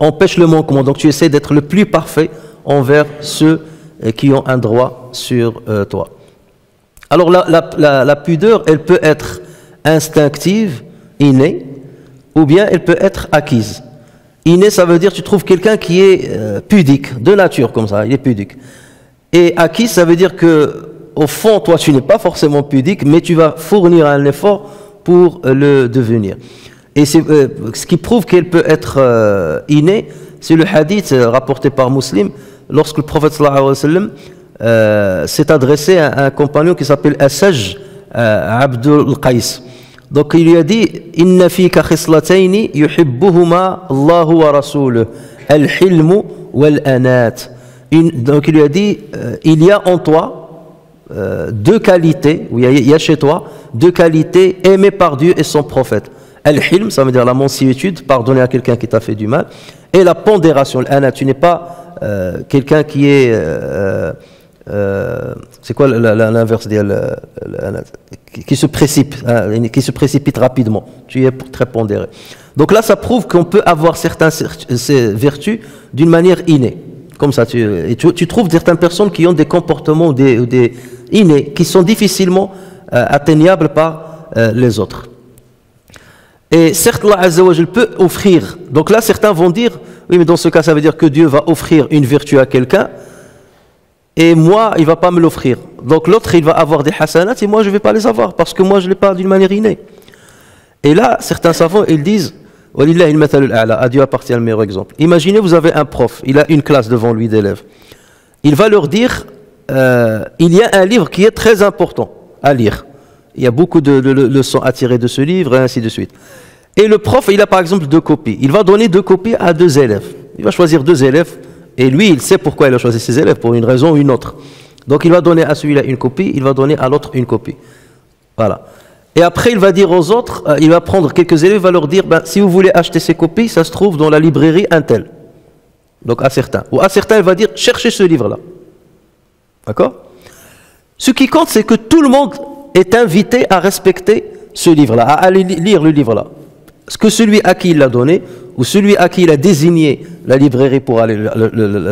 empêche le manquement. Donc tu essaies d'être le plus parfait envers ceux qui ont un droit sur toi. Alors la pudeur, elle peut être instinctive, innée, ou bien elle peut être acquise. Innée, ça veut dire tu trouves quelqu'un qui est pudique, de nature comme ça, il est pudique. Et acquise, ça veut dire que au fond, toi, tu n'es pas forcément pudique, mais tu vas fournir un effort pour le devenir. Et ce qui prouve qu'elle peut être innée, c'est le hadith rapporté par Muslim, lorsque le prophète sallallahu alayhi wa sallam s'est adressé à un compagnon qui s'appelle Asaj Abdul Qais. Donc il lui a dit Inna fika khislataini yuhibbuhuma Allahu wa rasuluhu al-hilmu wal-anat. Donc il lui a dit il y a en toi deux qualités, il y a chez toi deux qualités aimées par Dieu et son prophète. Al-hilm, ça veut dire la mansuétude, pardonner à quelqu'un qui t'a fait du mal, et la pondération, l'ana. Tu n'es pas quelqu'un qui est c'est quoi l'inverse qui se précipite rapidement. Tu es très pondéré. Donc là, ça prouve qu'on peut avoir ces vertus d'une manière innée. Comme ça, tu trouves certaines personnes qui ont des comportements ou des innés qui sont difficilement atteignables par les autres. Et certes, Allah Azza wa Jal peut offrir. Donc là, certains vont dire, oui, mais dans ce cas, ça veut dire que Dieu va offrir une vertu à quelqu'un, et moi, il ne va pas me l'offrir. Donc l'autre, il va avoir des hasanats, et moi, je ne vais pas les avoir, parce que moi, je ne l'ai pas d'une manière innée. Et là, certains savants, ils disent, Walillahi al-mathalul a'la, à Dieu appartient le meilleur exemple. Imaginez, vous avez un prof, il a une classe devant lui d'élèves. Il va leur dire, il y a un livre qui est très important à lire. Il y a beaucoup de leçons à tirer de ce livre, et ainsi de suite. Et le prof, il a par exemple 2 copies. Il va donner 2 copies à 2 élèves. Il va choisir 2 élèves, et lui, il sait pourquoi il a choisi ses élèves, pour une raison ou une autre. Donc il va donner à celui-là une copie, il va donner à l'autre une copie. Voilà. Et après, il va dire aux autres, il va prendre quelques élèves, il va leur dire, ben, si vous voulez acheter ces copies, ça se trouve dans la librairie Intel. Donc à certains. Ou à certains, il va dire, cherchez ce livre-là. D'accord? Ce qui compte, c'est que tout le monde est invité à respecter ce livre-là, à aller lire le livre-là. Est-ce que celui à qui il l'a donné, ou celui à qui il a désigné la librairie pour aller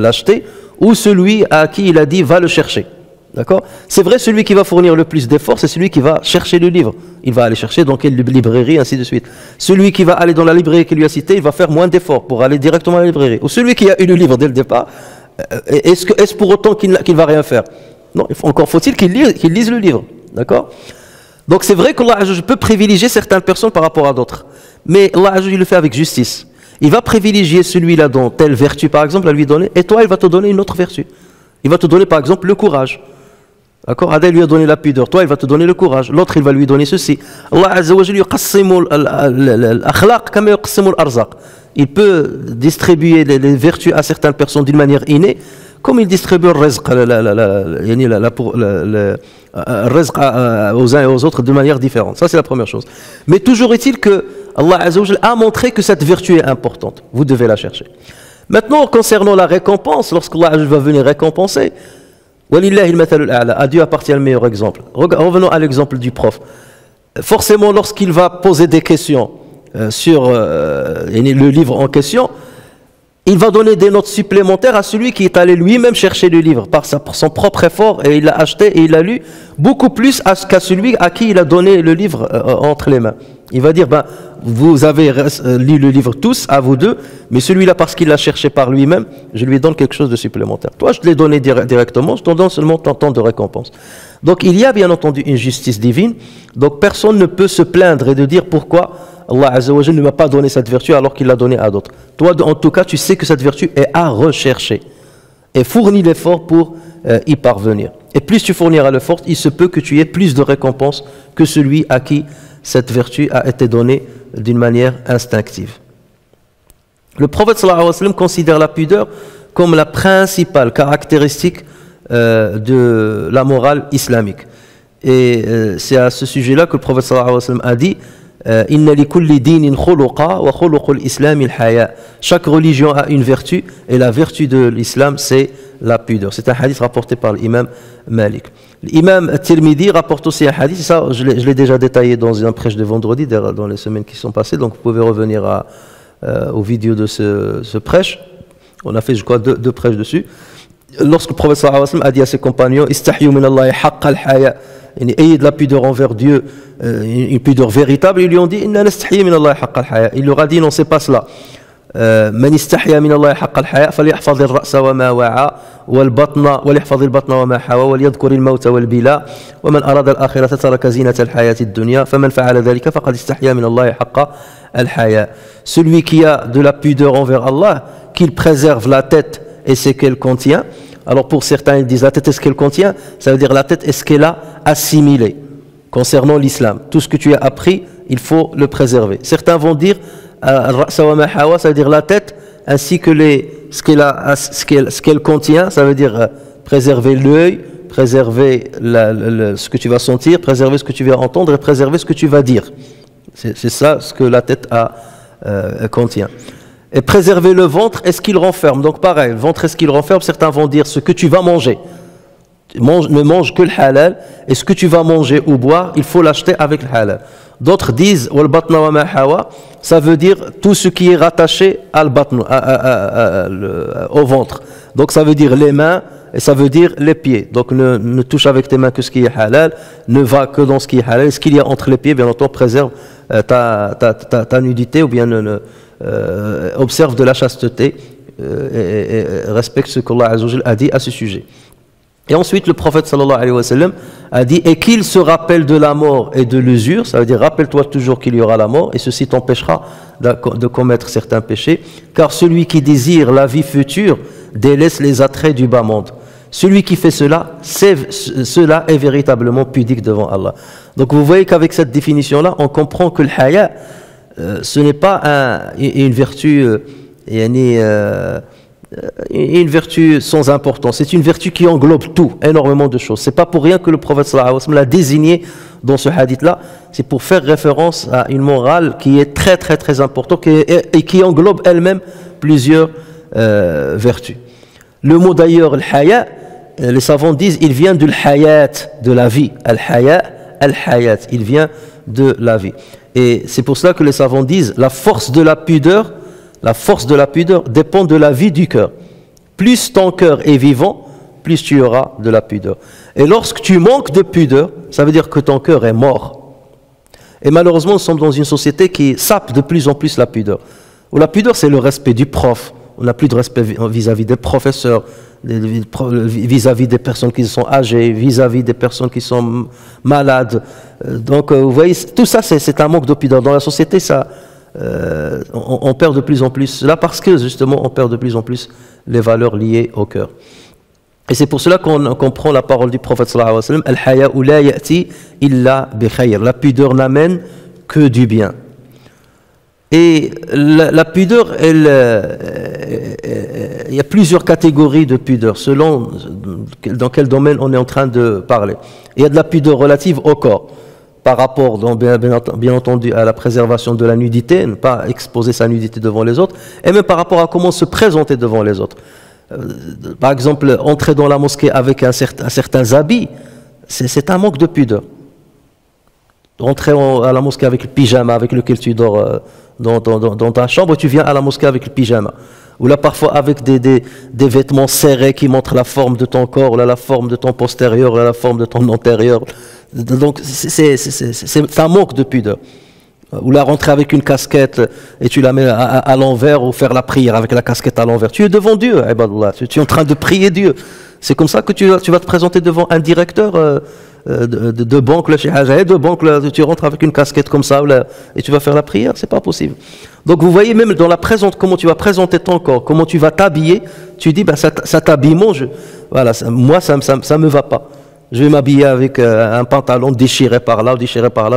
l'acheter, ou celui à qui il a dit va le chercher. D'accord? C'est vrai, celui qui va fournir le plus d'efforts, c'est celui qui va chercher le livre. Il va aller chercher dans quelle librairie, ainsi de suite. Celui qui va aller dans la librairie qu'il lui a citée, il va faire moins d'efforts pour aller directement à la librairie. Ou celui qui a eu le livre dès le départ, est-ce pour autant qu'il ne va rien faire? Non, encore faut-il qu'il lise le livre. D'accord? Donc c'est vrai qu'Allah peut privilégier certaines personnes par rapport à d'autres. Mais Allah il le fait avec justice. Il va privilégier celui-là dont telle vertu, par exemple, à lui donner, et toi, il va te donner une autre vertu. Il va te donner, par exemple, le courage. D'accord? Adèle lui a donné la pudeur, toi, il va te donner le courage. L'autre, il va lui donner ceci. Allah Azza wa Jalla yuqassimu al-akhlaq kama yuqassimu al-arzaq. Il peut distribuer les vertus à certaines personnes d'une manière innée, comme il distribue le rizq aux uns et aux autres de manière différente. Ça, c'est la première chose. Mais toujours est-il que Allah Azza wa Jalla a montré que cette vertu est importante. Vous devez la chercher. Maintenant, concernant la récompense, lorsqu'Allah va venir récompenser, Walillahi al-mathalul a'la, à Dieu appartient le meilleur exemple. Revenons à l'exemple du prof. Forcément, lorsqu'il va poser des questions sur le livre en question, il va donner des notes supplémentaires à celui qui est allé lui-même chercher le livre par son propre effort, et il l'a acheté et il l'a lu, beaucoup plus qu'à celui à qui il a donné le livre entre les mains. Il va dire, ben, vous avez lu le livre tous, à vous deux, mais celui-là, parce qu'il l'a cherché par lui-même, je lui donne quelque chose de supplémentaire. Toi, je te l'ai donné directement, je te donne seulement ton temps de récompense. Donc, il y a bien entendu une justice divine, donc personne ne peut se plaindre et de dire pourquoi Allah Azza wa Jalla ne m'a pas donné cette vertu alors qu'il l'a donnée à d'autres. Toi, en tout cas, tu sais que cette vertu est à rechercher. Et fournis l'effort pour y parvenir. Et plus tu fourniras l'effort, il se peut que tu aies plus de récompenses que celui à qui cette vertu a été donnée d'une manière instinctive. Le prophète sallallahu alayhi wa sallam considère la pudeur comme la principale caractéristique de la morale islamique. Et c'est à ce sujet-là que le prophète sallallahu alayhi wa sallam a dit Inna li kulli dinin khuluqa wa khuluqul islam al-haya. Chaque religion a une vertu et la vertu de l'islam c'est la pudeur. C'est un hadith rapporté par l'imam Malik. L'imam Tirmidhi rapporte aussi un hadith, ça je l'ai déjà détaillé dans un prêche de vendredi, dans les semaines qui sont passées, donc vous pouvez revenir aux vidéos de ce prêche. On a fait je crois deux prêches dessus. Lorsque le prophète sallallahu alayhi wa sallam a dit à ses compagnons Istahyu min Allahi haqqa al-haya, ayez de la pudeur envers Dieu, une pudeur véritable, ils lui ont dit Inna nastahyi min Allahi haqqa al-haya. Il leur a dit non, c'est pas cela. من استحيا من الله حق الحياء فليحفظ الرأس وما وعى والبطن وليحفظ البطن وما حوى وليذكر الموت والبلاء ومن أراد الآخرة ترك زينة الحياة الدنيا فمن فعل ذلك فقد استحيا من الله حق الحياء. Celui qui a de la pudeur envers Allah, qu'il préserve la tête et ce qu'elle contient. Alors pour certains ils disent la tête est ce qu'elle contient, ça veut dire la tête est ce qu'elle a assimilé concernant l'islam. Tout ce que tu as appris, il faut le préserver. Certains vont dire ça veut dire la tête ainsi que ce qu'elle contient, ça veut dire préserver l'œil, préserver ce que tu vas sentir, préserver ce que tu vas entendre et préserver ce que tu vas dire. C'est ça ce que la tête contient. Et préserver le ventre est ce qu'il renferme. Donc pareil, le ventre est ce qu'il renferme. Certains vont dire ce que tu vas manger. Ne mange que le halal, et ce que tu vas manger ou boire, il faut l'acheter avec le halal. D'autres disent ça veut dire tout ce qui est rattaché au ventre. Donc ça veut dire les mains et ça veut dire les pieds. Donc ne touche avec tes mains que ce qui est halal, ne va que dans ce qui est halal. Ce qu'il y a entre les pieds, bien entendu, préserve ta nudité ou bien observe de la chasteté et respecte ce qu'Allah Azza wa Jalla a dit à ce sujet. Et ensuite, le prophète sallallahu alayhi wa sallam a dit et qu'il se rappelle de la mort et de l'usure, ça veut dire rappelle-toi toujours qu'il y aura la mort et ceci t'empêchera de commettre certains péchés, car celui qui désire la vie future délaisse les attraits du bas monde. Celui qui fait cela est véritablement pudique devant Allah. Donc vous voyez qu'avec cette définition-là, on comprend que le haya, ce n'est pas une vertu une vertu sans importance, c'est une vertu qui englobe tout, énormément de choses. C'est pas pour rien que le prophète sallallahu alayhi wa sallam l'a désigné dans ce hadith-là, c'est pour faire référence à une morale qui est très très très importante et qui englobe elle-même plusieurs vertus. Le mot d'ailleurs, le haya, les savants disent, il vient du hayat, de la vie. Al-haya, al-hayat, il vient de la vie. Et c'est pour cela que les savants disent, la force de la pudeur dépend de la vie du cœur. Plus ton cœur est vivant, plus tu auras de la pudeur. Et lorsque tu manques de pudeur, ça veut dire que ton cœur est mort. Et malheureusement, nous sommes dans une société qui sape de plus en plus la pudeur. Où la pudeur, c'est le respect du prof. On n'a plus de respect vis-à-vis des professeurs, vis-à-vis des personnes qui sont âgées, vis-à-vis des personnes qui sont malades. Donc, vous voyez, tout ça, c'est un manque de pudeur. Dans la société, ça... on perd de plus en plus cela parce que justement on perd de plus en plus les valeurs liées au cœur. Et c'est pour cela qu'on comprend la parole du prophète sallallahu alayhi wa sallam, al-haya'u la ya'ti illa bi khayr. La pudeur n'amène que du bien. Et la pudeur, il y a plusieurs catégories de pudeur selon dans quel domaine on est en train de parler. Il y a de la pudeur relative au corps, par rapport bien entendu à la préservation de la nudité, ne pas exposer sa nudité devant les autres, et même par rapport à comment se présenter devant les autres. Par exemple, entrer dans la mosquée avec certains habits, c'est un manque de pudeur. Rentrer à la mosquée avec le pyjama avec lequel tu dors dans ta chambre, tu viens à la mosquée avec le pyjama. Ou là parfois avec des vêtements serrés qui montrent la forme de ton corps, ou là la forme de ton postérieur, ou là la forme de ton antérieur. Donc c'est un manque de pudeur. Ou là rentrer avec une casquette et tu la mets à l'envers, ou faire la prière avec la casquette à l'envers. Tu es devant Dieu, tu es en train de prier Dieu. C'est comme ça que tu vas te présenter devant un directeur de banque, tu rentres avec une casquette comme ça et tu vas faire la prière, c'est pas possible. Donc vous voyez même dans la présente, comment tu vas présenter ton corps, comment tu vas t'habiller, tu dis cet habillement, voilà, moi ça me va pas. Je vais m'habiller avec un pantalon déchiré par là,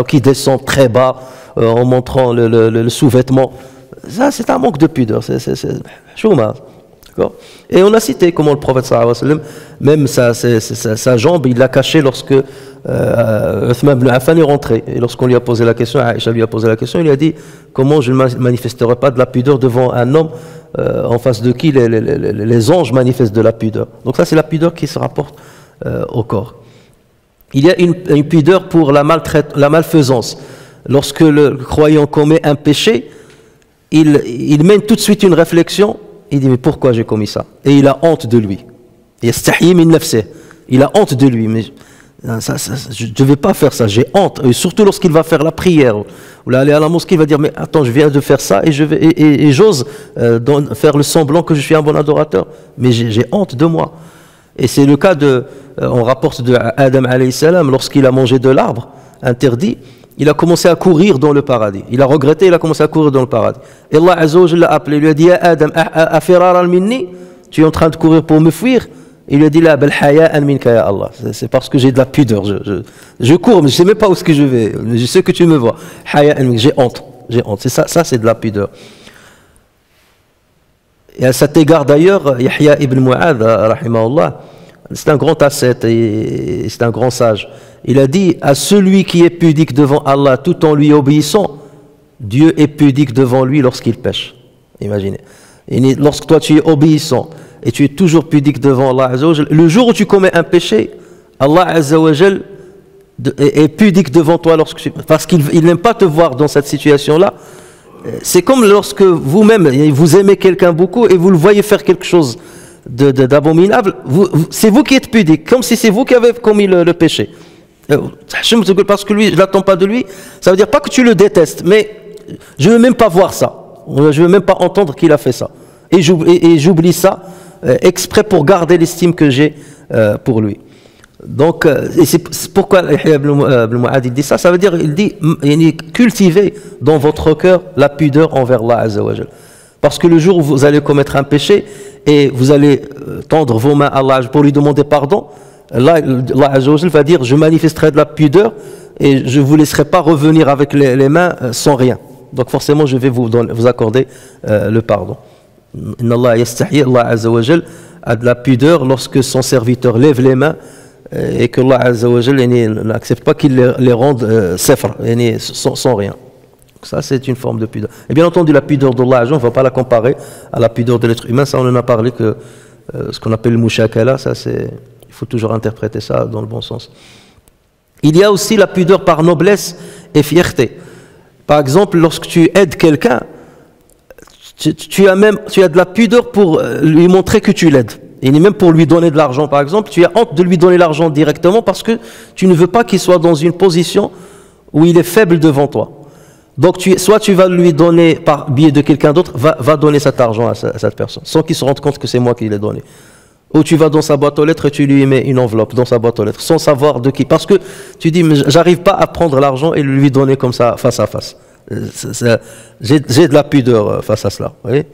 qui descend très bas en montrant le sous-vêtement. Ça, c'est un manque de pudeur. Chouma. D'accord. Et on a cité comment le prophète sallallahu alayhi wa sallam, même sa jambe, il l'a cachée lorsque Uthman ibn Affan est rentré. Et lorsqu'on lui a posé la question, Aïcha lui a posé la question, il lui a dit comment je ne manifesterai pas de la pudeur devant un homme en face de qui les anges manifestent de la pudeur. Donc ça, c'est la pudeur qui se rapporte au corps. Il y a une pudeur pour la malfaisance. Lorsque le croyant commet un péché, il mène tout de suite une réflexion. Il dit mais pourquoi j'ai commis ça? Et il a honte de lui. Il a honte de lui. Mais je ne vais pas faire ça, j'ai honte. Et surtout lorsqu'il va faire la prière. Ou aller à la mosquée, il va dire mais attends, je viens de faire ça et j'ose faire le semblant que je suis un bon adorateur. Mais j'ai honte de moi. Et c'est le cas on rapporte de Adam alayhi salam, lorsqu'il a mangé de l'arbre interdit, il a commencé à courir dans le paradis. Il a regretté, il a commencé à courir dans le paradis. Et Allah Azza wa Jalla l'a appelé, il lui a dit Ya Adam, afiraran minni, tu es en train de courir pour me fuir? Il lui a dit La bal haya'an minka ya Allah. C'est parce que j'ai de la pudeur. Je cours, mais je ne sais même pas où est-ce que je vais. Je sais que tu me vois. Haya'an minka, j'ai honte. C'est ça, c'est de la pudeur. Et à cet égard d'ailleurs, Yahya ibn Mu'adh, rahimahullah, c'est un grand ascète et c'est un grand sage. Il a dit à celui qui est pudique devant Allah tout en lui obéissant, Dieu est pudique devant lui lorsqu'il pêche. Imaginez. Et lorsque toi tu es obéissant et tu es toujours pudique devant Allah Azza wa Jal, le jour où tu commets un péché, Allah Azza wa Jal est pudique devant toi parce qu'il n'aime pas te voir dans cette situation-là. C'est comme lorsque vous-même vous aimez quelqu'un beaucoup et vous le voyez faire quelque chose d'abominable, c'est vous qui êtes pudique, comme si c'est vous qui avez commis le péché. Parce que lui, je ne l'attends pas de lui, ça veut dire pas que tu le détestes, mais je ne veux même pas voir ça, je ne veux même pas entendre qu'il a fait ça. Et j'oublie ça exprès pour garder l'estime que j'ai pour lui. Donc, et c'est pourquoi Yahya ibn Mu'adh dit ça, ça veut dire, il dit, cultivez dans votre cœur la pudeur envers Allah Azza wa Jal. Parce que le jour où vous allez commettre un péché et vous allez tendre vos mains à Allah pour lui demander pardon, Allah Azza wa Jal va dire je manifesterai de la pudeur et je ne vous laisserai pas revenir avec les mains sans rien. Donc forcément je vais vous accorder le pardon. Inna Allah yastahi, Allah Azza wa Jal a de la pudeur lorsque son serviteur lève les mains et que Allah Azza wa Jal n'accepte pas qu'il les rende sefr, sans rien. Ça, c'est une forme de pudeur. Et bien entendu, la pudeur d'Allah, on ne va pas la comparer à la pudeur de l'être humain. Ça, on en a parlé que ce qu'on appelle le mushakala, ça, il faut toujours interpréter ça dans le bon sens. Il y a aussi la pudeur par noblesse et fierté. Par exemple, lorsque tu aides quelqu'un, tu as de la pudeur pour lui montrer que tu l'aides. Et même pour lui donner de l'argent, par exemple, tu as honte de lui donner l'argent directement parce que tu ne veux pas qu'il soit dans une position où il est faible devant toi. Donc, soit tu vas lui donner par biais de quelqu'un d'autre, va donner cet argent à cette personne, sans qu'il se rende compte que c'est moi qui l'ai donné. Ou tu vas dans sa boîte aux lettres et tu lui mets une enveloppe dans sa boîte aux lettres, sans savoir de qui. Parce que tu dis, mais j'arrive pas à prendre l'argent et lui donner comme ça, face à face. J'ai de la pudeur face à cela. Vous voyez,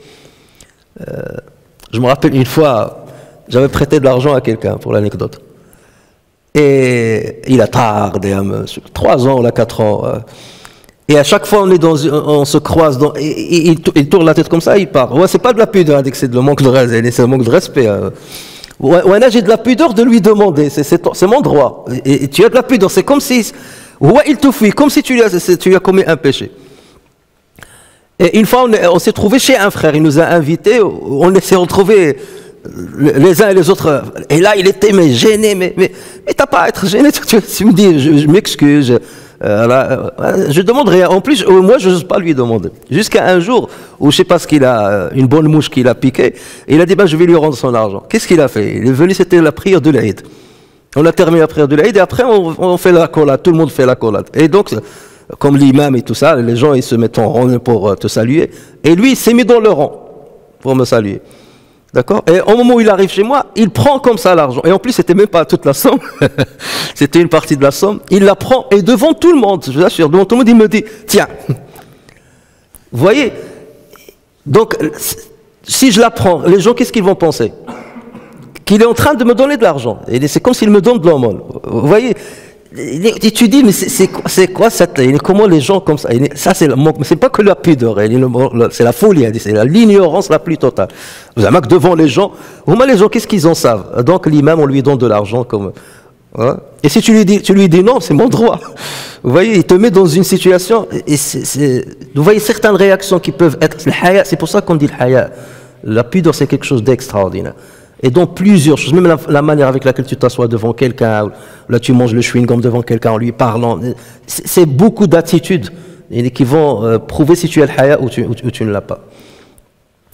je me rappelle une fois, j'avais prêté de l'argent à quelqu'un, pour l'anecdote. Et il a tardé, 3 ans ou 4 ans. Et à chaque fois, on se croise, il tourne la tête comme ça, il part. Ouais, c'est pas de la pudeur, c'est le manque de respect. C'est un manque de respect. Ouais, là, j'ai de la pudeur de lui demander. C'est mon droit. Et tu as de la pudeur. C'est comme si, ouais, il te fuit, comme si tu lui as commis un péché. Et une fois, on s'est trouvé chez un frère. Il nous a invités. On s'est retrouvés les uns et les autres. Et là, il était gêné. Mais t'as pas à être gêné. Tu me dis, je m'excuse. Je demande rien. En plus, moi, je n'ose pas lui demander. Jusqu'à un jour où je sais pas ce qu'il a, une bonne mouche qu'il a piqué, et il a dit je vais lui rendre son argent. Qu'est-ce qu'il a fait? Il est venu, c'était la prière de l'Aïd. On a terminé la prière de l'Aïd et après on fait la collade. Tout le monde fait la collade. Et donc, comme l'imam et tout ça, les gens ils se mettent en rang pour te saluer. Et lui, il s'est mis dans le rang pour me saluer. D'accord? Et au moment où il arrive chez moi, il prend comme ça l'argent. Et en plus, c'était même pas toute la somme. C'était une partie de la somme. Il la prend et devant tout le monde, je vous assure, devant tout le monde, il me dit, tiens. Vous voyez? Donc, si je la prends, les gens, qu'est-ce qu'ils vont penser? qu'il est en train de me donner de l'argent. Et c'est comme s'il me donne de l'aumône. Vous voyez, et tu dis, mais c'est quoi cette... Comment les gens comme ça... Ça, c'est pas que la pudeur, c'est la folie, c'est l'ignorance la plus totale. Vous avez que devant les gens, les gens, qu'est-ce qu'ils en savent? Donc l'imam, on lui donne de l'argent comme... Hein? Et si tu lui dis non, c'est mon droit. Vous voyez, il te met dans une situation... Et vous voyez certaines réactions qui peuvent être... C'est pour ça qu'on dit le haya. La pudeur, c'est quelque chose d'extraordinaire. Et dans plusieurs choses, même la manière avec laquelle tu t'assois devant quelqu'un, là tu manges le chewing-gum devant quelqu'un en lui parlant, c'est beaucoup d'attitudes qui vont prouver si tu as le haya ou tu ne l'as pas.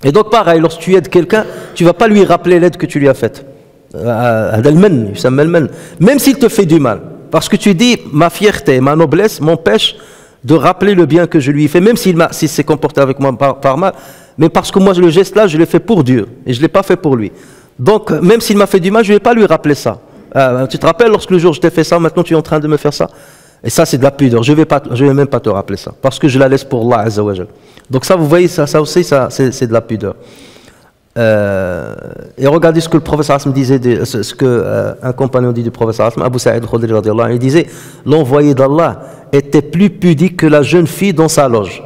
Et donc pareil, lorsque tu aides quelqu'un, tu ne vas pas lui rappeler l'aide que tu lui as faite. Même s'il te fait du mal. Parce que tu dis, ma fierté, ma noblesse m'empêche de rappeler le bien que je lui ai fait, même s'il s'est comporté avec moi par mal, mais parce que moi le geste là, je l'ai fait pour Dieu, et je ne l'ai pas fait pour lui. Donc, même s'il m'a fait du mal, je ne vais pas lui rappeler ça. Tu te rappelles, lorsque le jour je t'ai fait ça, maintenant tu es en train de me faire ça? Et ça, c'est de la pudeur. Je vais même pas te rappeler ça. Parce que je la laisse pour Allah Azza wa Jal. Donc ça, vous voyez, ça aussi, c'est de la pudeur. Et regardez ce que le professeur Hassan disait, ce que un compagnon dit du professeur Hassan, Abu Sa'id al-Khudri radiyallahu anhu, il disait, l'envoyé d'Allah était plus pudique que la jeune fille dans sa loge.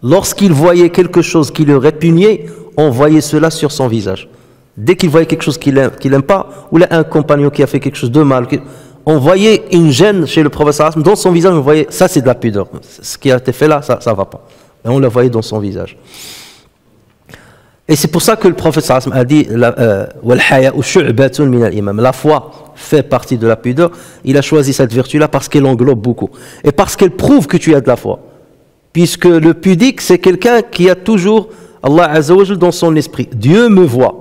Lorsqu'il voyait quelque chose qui le répugnait, on voyait cela sur son visage. Dès qu'il voyait quelque chose qu'il n'aime pas, ou là un compagnon qui a fait quelque chose de mal, on voyait une gêne chez le professeur dans son visage, on voyait, ça c'est de la pudeur. Ce qui a été fait là, ça ne va pas. Et on le voyait dans son visage. Et c'est pour ça que le professeur a dit, la foi fait partie de la pudeur. Il a choisi cette vertu-là parce qu'elle englobe beaucoup. Et parce qu'elle prouve que tu as de la foi. Puisque le pudique, c'est quelqu'un qui a toujours Allah Azza wa Jal dans son esprit. Dieu me voit.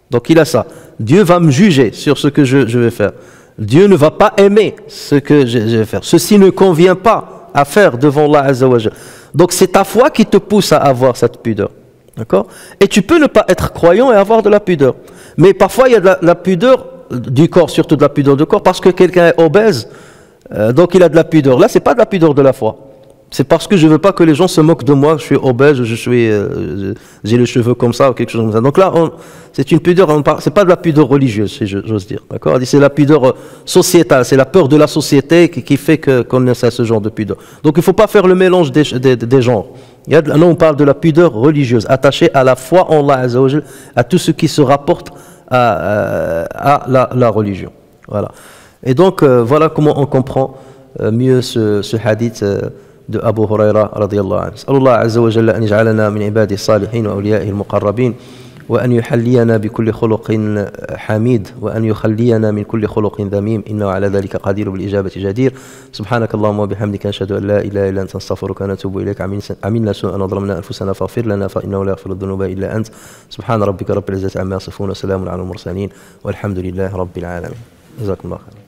Donc il a ça. Dieu va me juger sur ce que je vais faire. Dieu ne va pas aimer ce que je vais faire. Ceci ne convient pas à faire devant Allah Azza wa Jal. Donc c'est ta foi qui te pousse à avoir cette pudeur. D'accord? Et tu peux ne pas être croyant et avoir de la pudeur. Mais parfois il y a de la pudeur du corps, surtout de la pudeur du corps, parce que quelqu'un est obèse, donc il a de la pudeur. Là, c'est pas de la pudeur de la foi. C'est parce que je veux pas que les gens se moquent de moi, je suis obèse, j'ai les cheveux comme ça ou quelque chose comme ça. Donc là, c'est une pudeur, c'est pas de la pudeur religieuse, si j'ose dire. D'accord? C'est la pudeur sociétale, c'est la peur de la société qui fait qu'on ait ce genre de pudeur. Donc il faut pas faire le mélange des genres. Là, on parle de la pudeur religieuse, attachée à la foi en Allah Azza wa Jal, à tout ce qui se rapporte à la religion. Voilà. Et donc, voilà comment on comprend mieux ce hadith de Abu Huraira radiyallahu anhu. As'alullah Azza wa Jalla an yaj'alana min ibadihi salihin wa awliya'ihi al-muqarrabin wa an yuhalliyana bi kulli khuluqin hamid wa an yukhalliyana min kulli khuluqin dhamim innahu ala dhalika qadir bil ijabati jadir. Subhanaka Allahumma wa bihamdika ashhadu an la ilaha illa anta astaghfiruka wa atubu ilayk. Amilna su'an wa dhalamna anfusana faghfir lana fa innahu la yaghfiru dhunuba illa ant. Subhana rabbika rabbil izzati amma yasifun wa salamun ala al-mursalin walhamdulillahi rabbil alamin. Jazakumullah khair.